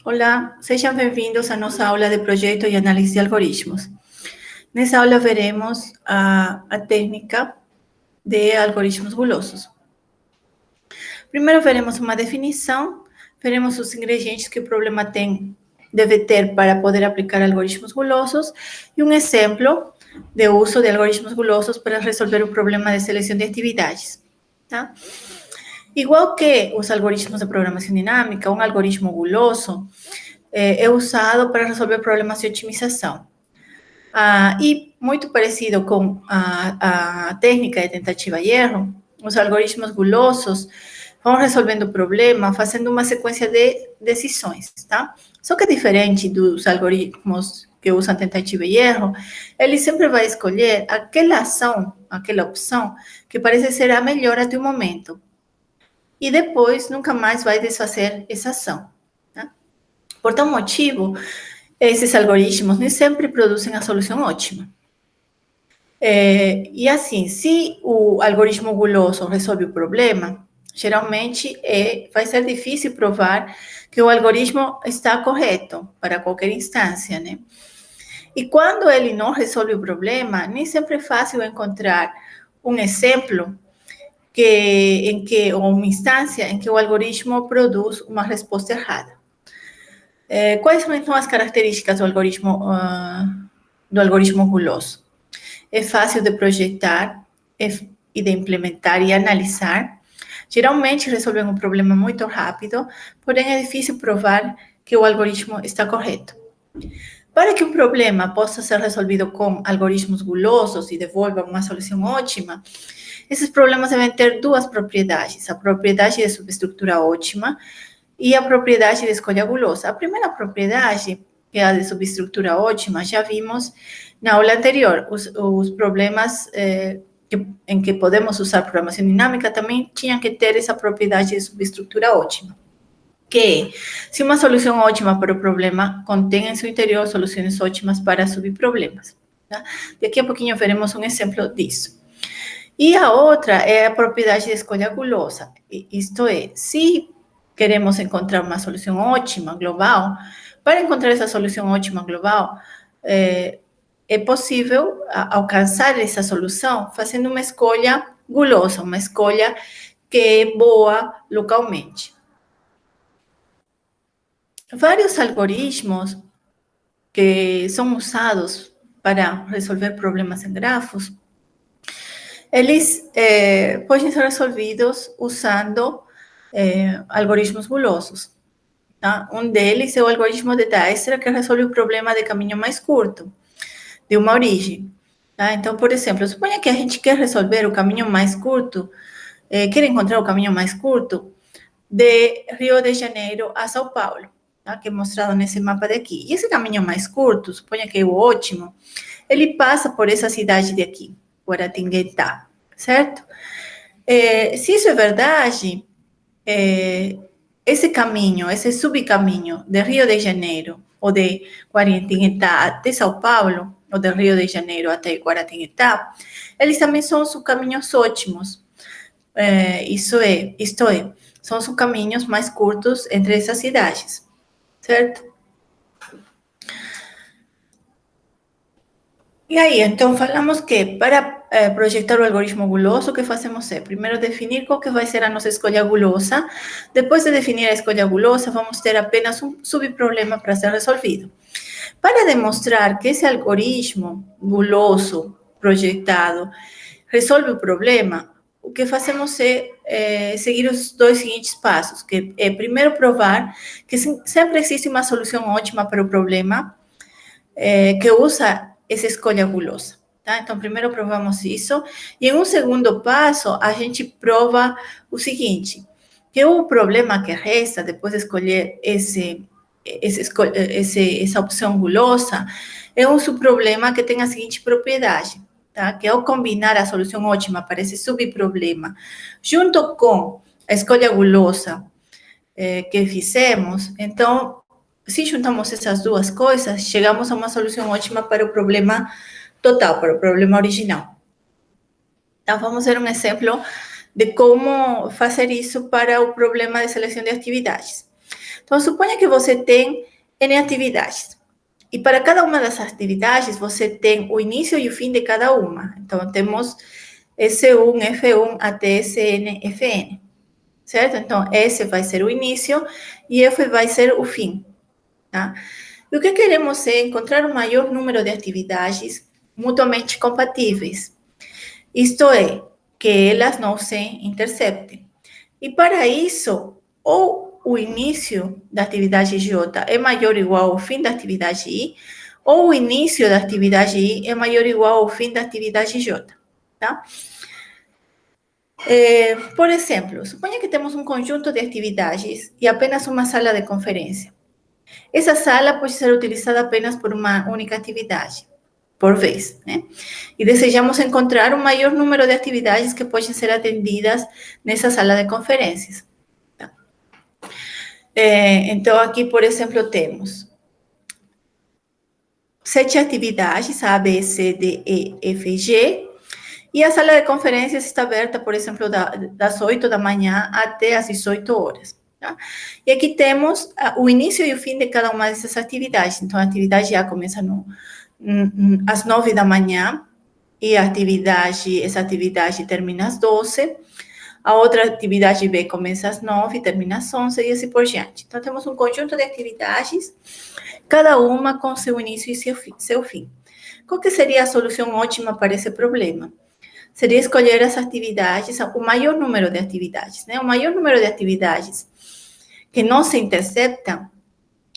Olá, sejam bem-vindos à nossa aula de projeto e análise de algoritmos. Nessa aula veremos a técnica de algoritmos gulosos. Primeiro veremos uma definição, veremos os ingredientes que o problema deve ter para poder aplicar algoritmos gulosos e um exemplo de uso de algoritmos gulosos para resolver o problema de seleção de atividades. Tá? Igual que os algoritmos de programação dinâmica, um algoritmo guloso é usado para resolver problemas de otimização. E muito parecido com a técnica de tentativa e erro, os algoritmos gulosos vão resolvendo o problema fazendo uma sequência de decisões, tá? Só que diferente dos algoritmos que usam tentativa e erro, ele sempre vai escolher aquela ação, aquela opção que parece ser a melhor até o momento. E depois nunca mais vai desfazer essa ação. Tá? Por tal motivo, esses algoritmos nem sempre produzem a solução ótima. E assim, se o algoritmo guloso resolve o problema, geralmente vai ser difícil provar que o algoritmo está correto para qualquer instância, né? E quando ele não resolve o problema, nem sempre é fácil encontrar um exemplo ou uma instância em que o algoritmo produz uma resposta errada. Quais são, então, as características do algoritmo guloso? É fácil de projetar e de implementar e analisar. Geralmente resolvem um problema muito rápido, porém é difícil provar que o algoritmo está correto. Para que um problema possa ser resolvido com algoritmos gulosos e devolva uma solução ótima, esses problemas devem ter duas propriedades: a propriedade de subestrutura ótima e a propriedade de escolha gulosa. A primeira propriedade, que é a de subestrutura ótima, já vimos na aula anterior. Os problemas em que podemos usar programação dinâmica também tinham que ter essa propriedade de subestrutura ótima, que se uma solução ótima para o problema contém em seu interior soluções ótimas para subproblemas. Tá? Daqui a pouquinho veremos um exemplo disso. E a outra é a propriedade de escolha gulosa. Isto é, se queremos encontrar uma solução ótima global, para encontrar essa solução ótima global, é possível alcançar essa solução fazendo uma escolha gulosa, uma escolha que é boa localmente. Vários algoritmos que são usados para resolver problemas em grafos, eles podem ser resolvidos usando algoritmos gulosos. Tá? Um deles é o algoritmo de Dijkstra, que resolve o problema de caminho mais curto, de uma origem. Tá? Então, por exemplo, suponha que a gente quer resolver o caminho mais curto, quer encontrar o caminho mais curto de Rio de Janeiro a São Paulo, tá? Que é mostrado nesse mapa daqui. E esse caminho mais curto, suponha que é o ótimo, ele passa por essa cidade de aqui, Guaratinguetá, certo? Se isso é verdade, esse caminho, esse subcaminho de Rio de Janeiro ou de Guaratinguetá até São Paulo, ou de Rio de Janeiro até Guaratinguetá, eles também são subcaminhos ótimos. Isto é, são os caminhos mais curtos entre essas cidades, certo? E aí, então, falamos que para projetar o algoritmo guloso, o que fazemos é, primeiro, definir qual que vai ser a nossa escolha gulosa. Depois de definir a escolha gulosa, vamos ter apenas um subproblema para ser resolvido. Para demonstrar que esse algoritmo guloso projetado resolve o problema, o que fazemos é seguir os dois seguintes passos, que é, primeiro, provar que sempre existe uma solução ótima para o problema que usa essa escolha gulosa. Tá? Então, primeiro provamos isso, e em um segundo passo, a gente prova o seguinte, que o problema que resta, depois de escolher essa opção gulosa, é um subproblema que tem a seguinte propriedade, tá? Que ao combinar a solução ótima para esse subproblema, junto com a escolha gulosa que fizemos, então, se juntamos essas duas coisas, chegamos a uma solução ótima para o problema total, para o problema original. Então, vamos ver um exemplo de como fazer isso para o problema de seleção de atividades. Então, suponha que você tem N atividades. E para cada uma das atividades, você tem o início e o fim de cada uma. Então, temos S1, F1 até SN, FN, certo? Então, S vai ser o início e F vai ser o fim, tá? E o que queremos é encontrar o maior número de atividades mutuamente compatíveis. Isto é, que elas não se interceptem. E para isso, ou o início da atividade J é maior ou igual ao fim da atividade I, ou o início da atividade I é maior ou igual ao fim da atividade J, tá? Por exemplo, suponha que temos um conjunto de atividades e apenas uma sala de conferência. Essa sala pode ser utilizada apenas por uma única atividade, por vez, né? E desejamos encontrar o maior número de atividades que podem ser atendidas nessa sala de conferências. Tá? Então, aqui, por exemplo, temos 7 atividades, A, B, C, D, E, F, G, e a sala de conferências está aberta, por exemplo, das 8 da manhã até as 18 horas. Tá? E aqui temos o início e o fim de cada uma dessas atividades. Então, a atividade A começa às 9 da manhã e essa atividade termina às 12. A outra atividade B começa às 9 e termina às 11 e assim por diante. Então, temos um conjunto de atividades, cada uma com seu início e seu fim. Qual que seria a solução ótima para esse problema? Seria escolher as atividades, o maior número de atividades, né? O maior número de atividades que não se interceptam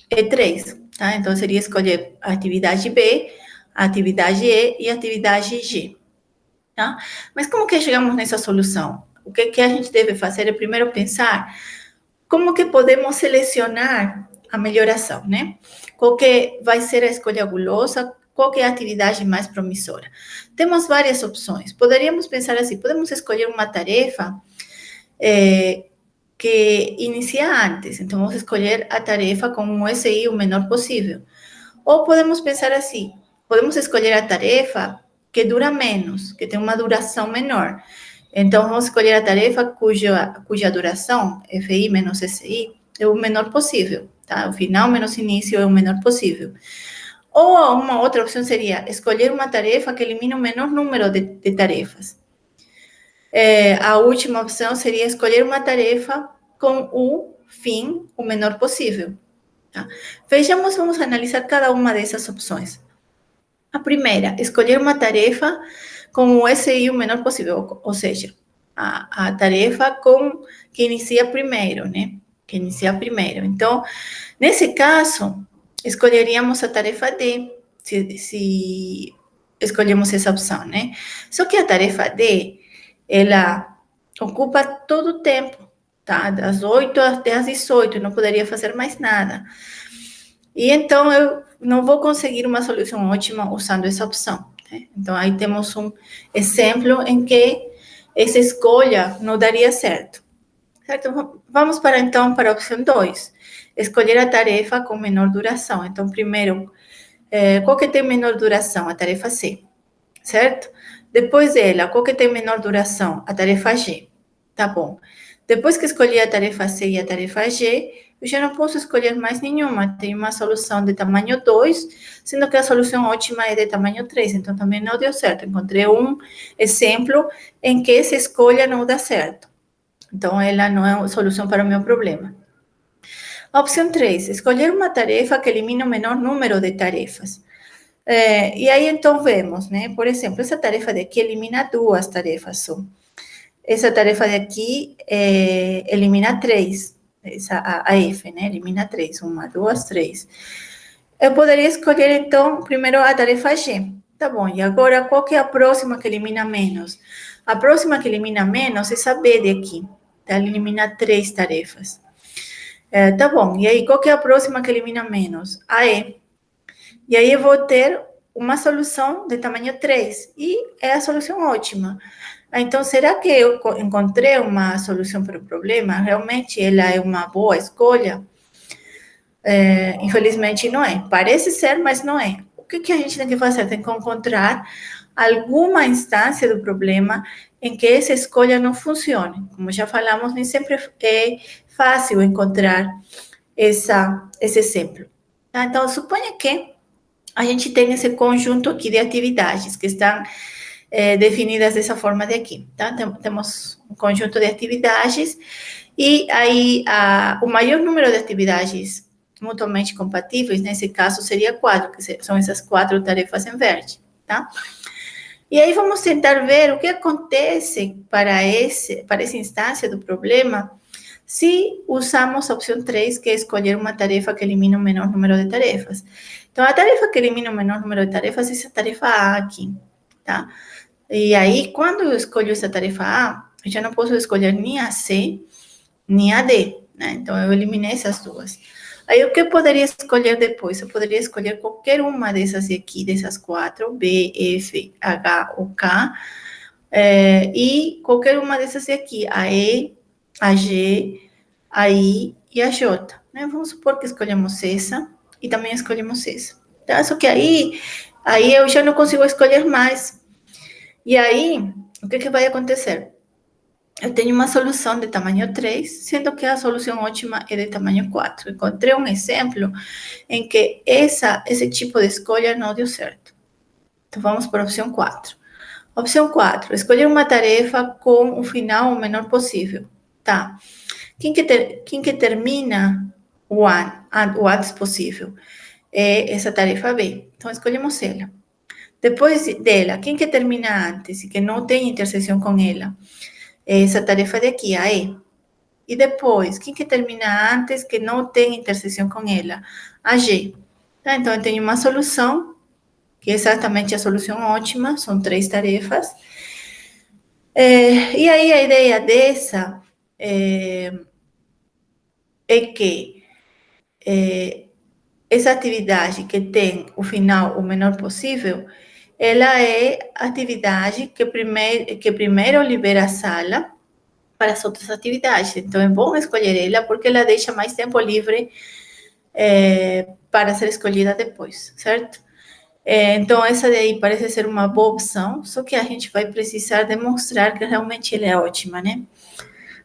é 3, tá? Então, seria escolher a atividade B, a atividade E e a atividade G, tá? Mas como que chegamos nessa solução? O que a gente deve fazer é primeiro pensar como que podemos selecionar a melhoração, né? Qual que vai ser a escolha gulosa, qual que é a atividade mais promissora. Temos várias opções. Poderíamos pensar assim, podemos escolher uma tarefa que inicia antes. Então, vamos escolher a tarefa com um SI o menor possível. Ou podemos pensar assim, podemos escolher a tarefa que dura menos, que tem uma duração menor. Então, vamos escolher a tarefa cuja duração, FI menos SI, é o menor possível, tá? O final menos início é o menor possível. Ou uma outra opção seria escolher uma tarefa que elimine o menor número de tarefas. A última opção seria escolher uma tarefa com o fim o menor possível. Tá? Vejamos, vamos analisar cada uma dessas opções. A primeira, escolher uma tarefa com o SI o menor possível, ou seja, a tarefa que inicia primeiro, né? Que inicia primeiro. Então, nesse caso, escolheríamos a tarefa D, se escolhemos essa opção, né? Só que a tarefa D, ela ocupa todo o tempo, tá? Das 8 até as 18, não poderia fazer mais nada. E então, eu não vou conseguir uma solução ótima usando essa opção. Né? Então, aí temos um exemplo em que essa escolha não daria certo. Certo? Vamos então para a opção 2. Escolher a tarefa com menor duração. Então, primeiro, qual que tem menor duração? A tarefa C, certo? Depois dela, qual que tem menor duração? A tarefa G. Tá bom. Depois que escolhi a tarefa C e a tarefa G, eu já não posso escolher mais nenhuma. Tem uma solução de tamanho 2, sendo que a solução ótima é de tamanho 3. Então, também não deu certo. Encontrei um exemplo em que essa escolha não dá certo. Então, ela não é uma solução para o meu problema. A opção 3, escolher uma tarefa que elimine o menor número de tarefas. E aí, então, vemos, né? Por exemplo, essa tarefa daqui elimina 2 tarefas só. Essa tarefa daqui elimina 3. A F, né? Elimina 3. 1, 2, 3. Eu poderia escolher, então, primeiro a tarefa G. Tá bom, e agora, qual que é a próxima que elimina menos? A próxima que elimina menos é essa B daqui. Tá? Ela elimina 3 tarefas. Tá bom, e aí, qual que é a próxima que elimina menos? A E. E aí, eu vou ter uma solução de tamanho 3. E é a solução ótima. Então, será que eu encontrei uma solução para o problema? Realmente, ela é uma boa escolha? Infelizmente, não é. Parece ser, mas não é. O que a gente tem que fazer? Tem que encontrar alguma instância do problema em que essa escolha não funcione. Como já falamos, nem sempre é fácil encontrar esse exemplo. Tá? Então, suponha que a gente tem esse conjunto aqui de atividades que estão definidas dessa forma de aqui. Tá? Temos um conjunto de atividades e aí o maior número de atividades mutuamente compatíveis, nesse caso, seria 4, que são essas 4 tarefas em verde. Tá? E aí vamos tentar ver o que acontece para essa instância do problema se usamos a opção 3, que é escolher uma tarefa que elimina o menor número de tarefas. Então, a tarefa que elimina o menor número de tarefas é essa tarefa A aqui, tá? E aí, quando eu escolho essa tarefa A, eu já não posso escolher nem a C, nem a D, né? Então, eu eliminei essas duas. Aí, o que eu poderia escolher depois? Eu poderia escolher qualquer uma dessas aqui, dessas 4, B, F, H ou K, e qualquer uma dessas aqui, a E, a G, a I e a J. Né? Vamos supor que escolhemos essa e também escolhemos essa. Tá? Só que aí eu já não consigo escolher mais. E aí, o que vai acontecer? Eu tenho uma solução de tamanho 3, sendo que a solução ótima é de tamanho 4. Encontrei um exemplo em que esse tipo de escolha não deu certo. Então, vamos para a opção 4. Opção 4, escolher uma tarefa com o final o menor possível. Tá. Quem que termina o antes possível? É essa tarefa B. Então, escolhemos ela. Depois dela, quem que termina antes e que não tem interseção com ela? É essa tarefa de aqui, a E. E depois, quem que termina antes que não tem interseção com ela? A G. Tá? Então, eu tenho uma solução, que é exatamente a solução ótima, são 3 tarefas. E aí, a ideia dessa é que essa atividade que tem o final o menor possível, ela é a atividade que primeiro libera a sala para as outras atividades. Então, é bom escolher ela porque ela deixa mais tempo livre para ser escolhida depois, certo? Então, essa daí parece ser uma boa opção, só que a gente vai precisar demonstrar que realmente ela é ótima, né?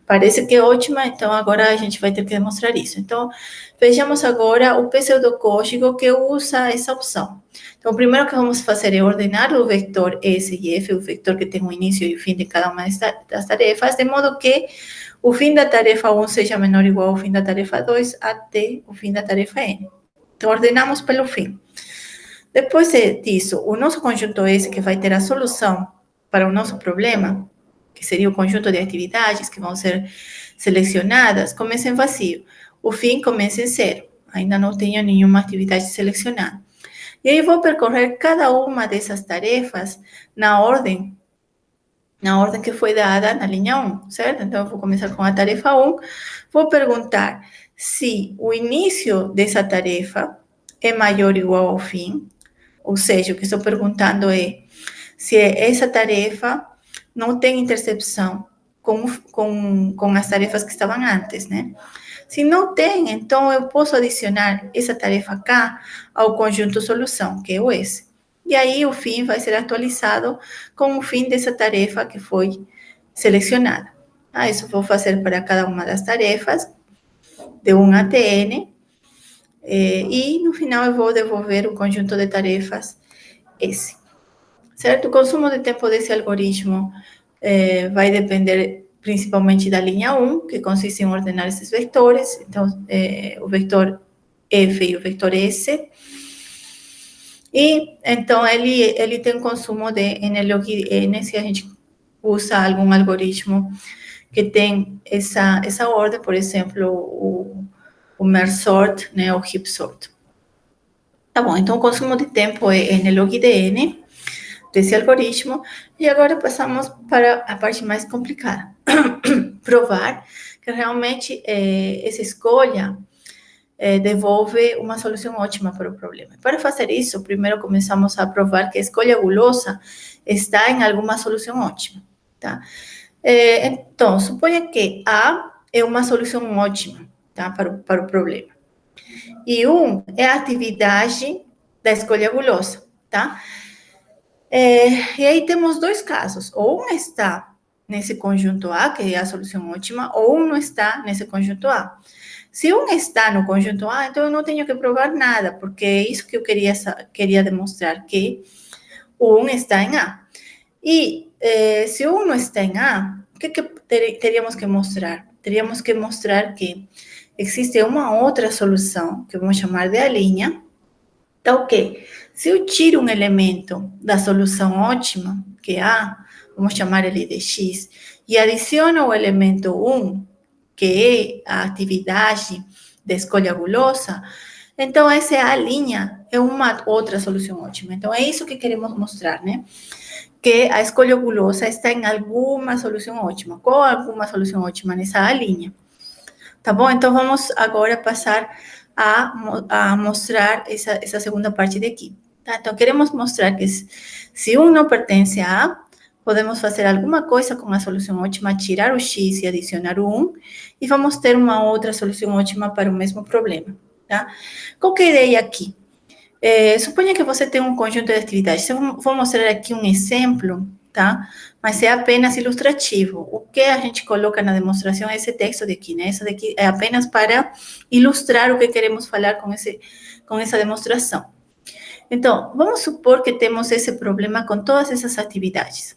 Parece que é ótima, então agora a gente vai ter que demonstrar isso. Então, vejamos agora o pseudocódigo que usa essa opção. Então, o primeiro que vamos fazer é ordenar o vetor S e F, o vetor que tem o início e o fim de cada uma das tarefas, de modo que o fim da tarefa 1 seja menor ou igual ao fim da tarefa 2 até o fim da tarefa N. Então, ordenamos pelo fim. Depois disso, o nosso conjunto S, que vai ter a solução para o nosso problema, que seria o conjunto de atividades que vão ser selecionadas, começa em vazio. O fim começa em zero. Ainda não tenho nenhuma atividade selecionada. E aí vou percorrer cada uma dessas tarefas na ordem que foi dada na linha 1, certo? Então, eu vou começar com a tarefa 1, vou perguntar se o início dessa tarefa é maior ou igual ao fim, ou seja, o que estou perguntando é se essa tarefa não tem interseção com as tarefas que estavam antes, né? Se não tem, então eu posso adicionar essa tarefa K ao conjunto solução, que é o S. E aí o fim vai ser atualizado com o fim dessa tarefa que foi selecionada. Isso eu vou fazer para cada uma das tarefas, de 1 até N, e no final eu vou devolver o conjunto de tarefas S. Certo? O consumo de tempo desse algoritmo vai depender principalmente da linha 1, que consiste em ordenar esses vetores. Então, o vetor F e o vetor S. E, então, ele tem um consumo de N log N, se a gente usa algum algoritmo que tem essa ordem, por exemplo, o merge sort, né, o heap sort. Tá bom, então o consumo de tempo é N log de N, desse algoritmo, e agora passamos para a parte mais complicada. Provar que realmente essa escolha devolve uma solução ótima para o problema. Para fazer isso, primeiro começamos a provar que a escolha gulosa está em alguma solução ótima, tá? Então, suponha que A é uma solução ótima, tá, para o problema. E 1 é a atividade da escolha gulosa, tá? E aí temos 2 casos, ou um está nesse conjunto A, que é a solução ótima, ou um não está nesse conjunto A. Se um está no conjunto A, então eu não tenho que provar nada, porque é isso que eu queria demonstrar, que o 1 está em A. E se o 1 não está em A, o que teríamos que mostrar? Teríamos que mostrar que existe uma outra solução, que vamos chamar de A'. Então, o quê? Se eu tiro um elemento da solução ótima, que é A, vamos chamar ele de X, e adiciono o elemento 1, que é a atividade de escolha gulosa, então essa A' é uma outra solução ótima. Então, é isso que queremos mostrar, né? Que a escolha gulosa está em alguma solução ótima. Qual alguma solução ótima nessa A'? Tá bom? Então, vamos agora passar a mostrar essa segunda parte daqui. Tá? Então, queremos mostrar que se um não pertence a A, podemos fazer alguma coisa com a solução ótima, tirar o X e adicionar o 1, e vamos ter uma outra solução ótima para o mesmo problema. Tá? Qual que é a ideia aqui? Suponha que você tem um conjunto de atividades. Eu vou mostrar aqui um exemplo, tá? Mas é apenas ilustrativo. O que a gente coloca na demonstração é esse texto daqui, né? Isso daqui é apenas para ilustrar o que queremos falar com essa demonstração. Então, vamos supor que temos esse problema com todas essas atividades,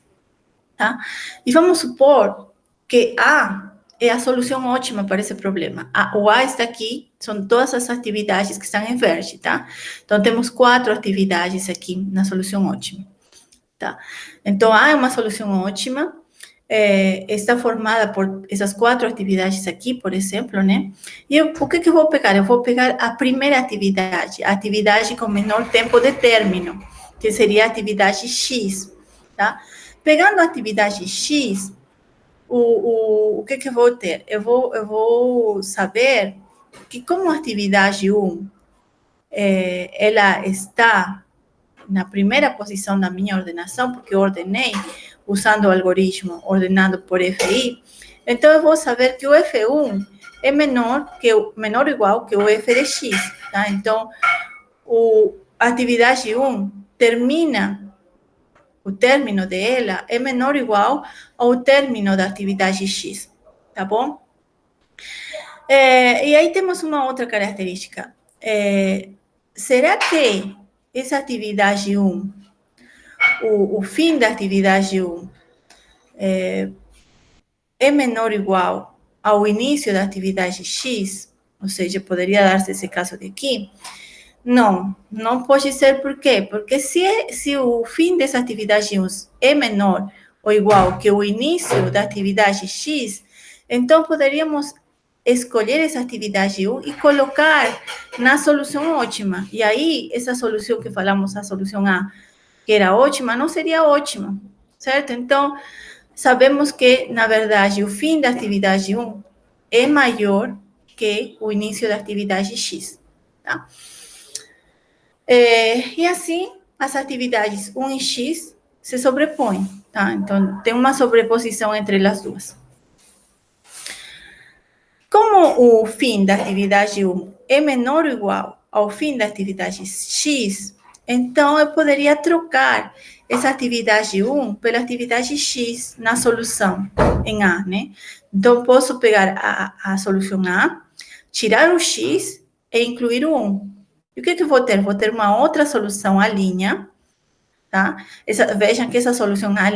tá? E vamos supor que A é a solução ótima para esse problema. O A está aqui, são todas as atividades que estão em verde, tá? Então, temos 4 atividades aqui na solução ótima, tá? Então, A é uma solução ótima, está formada por essas 4 atividades aqui, por exemplo, né? E o que eu vou pegar? Eu vou pegar a primeira atividade, a atividade com menor tempo de término, que seria a atividade X, tá? Pegando a atividade X, o que eu vou ter? Eu vou saber que como a atividade 1, ela está na primeira posição da minha ordenação, porque eu ordenei usando o algoritmo ordenado por FI, então eu vou saber que o F1 é menor ou igual que o F de X, tá? Então, a atividade 1 o término dela é menor ou igual ao término da atividade X, tá bom? E aí temos uma outra característica. Será que essa atividade 1, o fim da atividade 1, é menor ou igual ao início da atividade X? Ou seja, poderia dar-se esse caso aqui? Não pode ser. Por quê? Porque se o fim dessa atividade 1 é menor ou igual que o início da atividade X, então poderíamos escolher essa atividade 1 e colocar na solução ótima. E aí, essa solução que falamos, a solução A, que era ótima, não seria ótima, certo? Então, sabemos que, na verdade, o fim da atividade 1 é maior que o início da atividade X, tá? E assim, as atividades 1 e X se sobrepõem, tá? Então, tem uma sobreposição entre as duas. Como o fim da atividade 1 é menor ou igual ao fim da atividade X, então eu poderia trocar essa atividade 1 pela atividade X na solução em A, né? Então, posso pegar a solução A, tirar o X e incluir o 1. E o que eu vou ter? Vou ter uma outra solução A', tá? Vejam que essa solução A'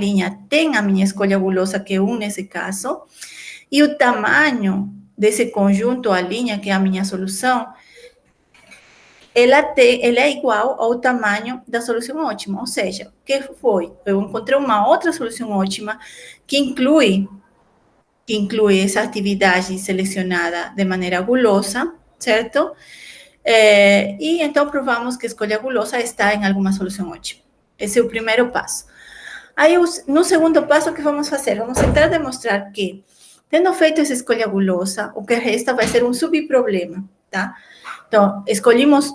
tem a minha escolha gulosa, que é 1 nesse caso, e o tamanho desse conjunto A', que é a minha solução, ela é igual ao tamanho da solução ótima. Ou seja, o que foi? Eu encontrei uma outra solução ótima que inclui essa atividade selecionada de maneira gulosa, certo? E então provamos que a escolha gulosa está em alguma solução ótima. Esse é o primeiro passo. Aí, no segundo passo, o que vamos fazer? Vamos tentar demonstrar que, tendo feito essa escolha gulosa, o que resta vai ser um subproblema, tá? Então, escolhemos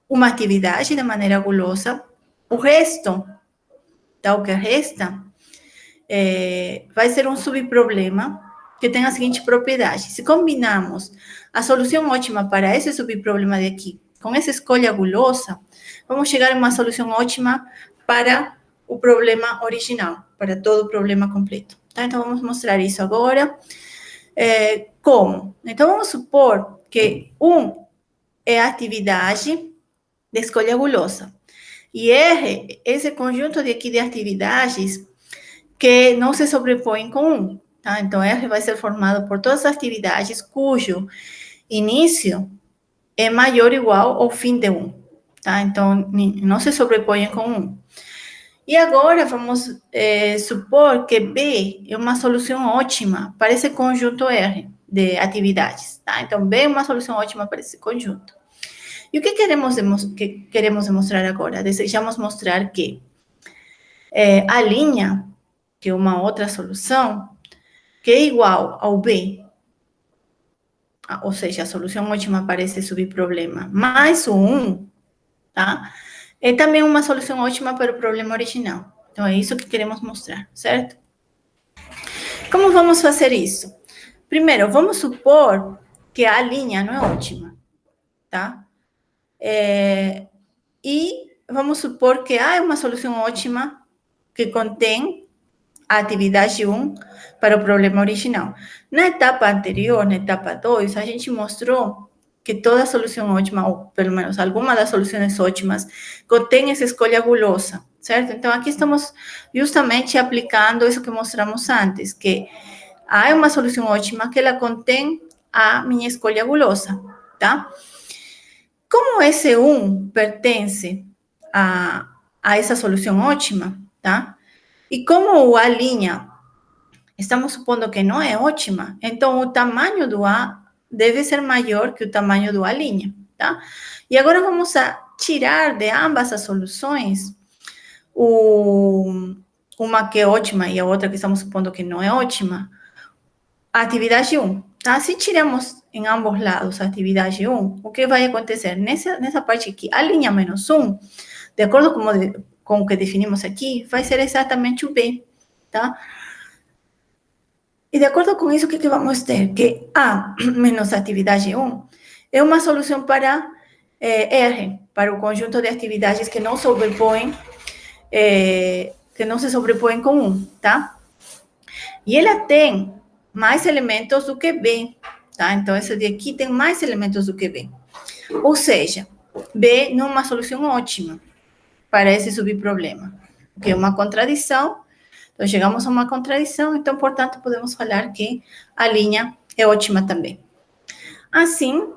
uma atividade de maneira gulosa, o resto, tá? O que resta vai ser um subproblema que tem a seguinte propriedade. Se combinamos a solução ótima para esse subproblema de aqui com essa escolha gulosa, vamos chegar a uma solução ótima para o problema original, para todo o problema completo. Tá? Então, vamos mostrar isso agora. Como? Então, vamos supor que 1 é a atividade de escolha gulosa. E R, esse conjunto de aqui de atividades que não se sobrepõem com 1. Tá? Então, R vai ser formado por todas as atividades cujo início é maior ou igual ao fim de 1. Tá? Então, não se sobrepõem com 1. E agora vamos supor que B é uma solução ótima para esse conjunto R de atividades. Tá? Então, B é uma solução ótima para esse conjunto. E o que queremos demonstrar agora? Desejamos mostrar que a linha, que é uma outra solução, que é igual ao B, ou seja, a solução ótima para esse subproblema, mais o 1, tá? É também uma solução ótima para o problema original. Então, é isso que queremos mostrar, certo? Como vamos fazer isso? Primeiro, vamos supor que a linha não é ótima, tá? E vamos supor que A é uma solução ótima que contém a atividade 1 para o problema original. Na etapa anterior, na etapa 2, a gente mostrou que toda solução ótima, ou pelo menos alguma das soluções ótimas, contém essa escolha gulosa, certo? Então, aqui estamos justamente aplicando isso que mostramos antes, que A é uma solução ótima que ela contém a minha escolha gulosa, tá? Como esse 1 pertence a essa solução ótima, tá? E como a linha, estamos supondo que não é ótima, então o tamanho do A deve ser maior que o tamanho do A', tá? E agora vamos a tirar de ambas as soluções uma que é ótima e a outra que estamos supondo que não é ótima, a atividade 1, tá? Se tiramos em ambos lados a atividade 1, o que vai acontecer? Nessa parte aqui, a linha menos 1, de acordo com o que definimos aqui, vai ser exatamente o B, tá? E de acordo com isso, o que vamos ter? Que A menos atividade 1 é uma solução para R, para o conjunto de atividades que não sobrepõem, que não se sobrepõem com 1, tá? E ela tem mais elementos do que B, tá? Então, essa de aqui tem mais elementos do que B. Ou seja, B não é uma solução ótima para esse subproblema, que é uma contradição. Então, chegamos a uma contradição, então, portanto, podemos falar que a linha é ótima também. Assim,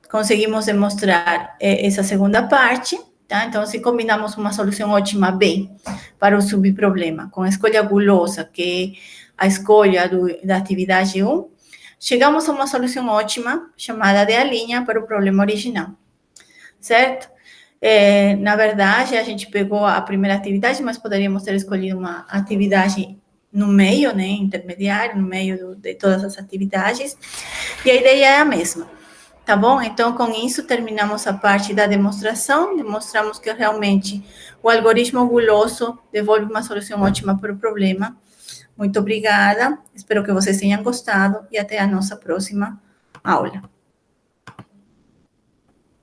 conseguimos demonstrar essa segunda parte, tá? Então, se combinamos uma solução ótima B para o subproblema com a escolha gulosa, que é a escolha da atividade 1, chegamos a uma solução ótima, chamada de A' para o problema original, certo? Na verdade, a gente pegou a primeira atividade, mas poderíamos ter escolhido uma atividade no meio, né, intermediário, no meio de todas as atividades, e a ideia é a mesma, tá bom? Então, com isso, terminamos a parte da demonstração, demonstramos que realmente o algoritmo guloso devolve uma solução ótima para o problema. Muito obrigada, espero que vocês tenham gostado e até a nossa próxima aula.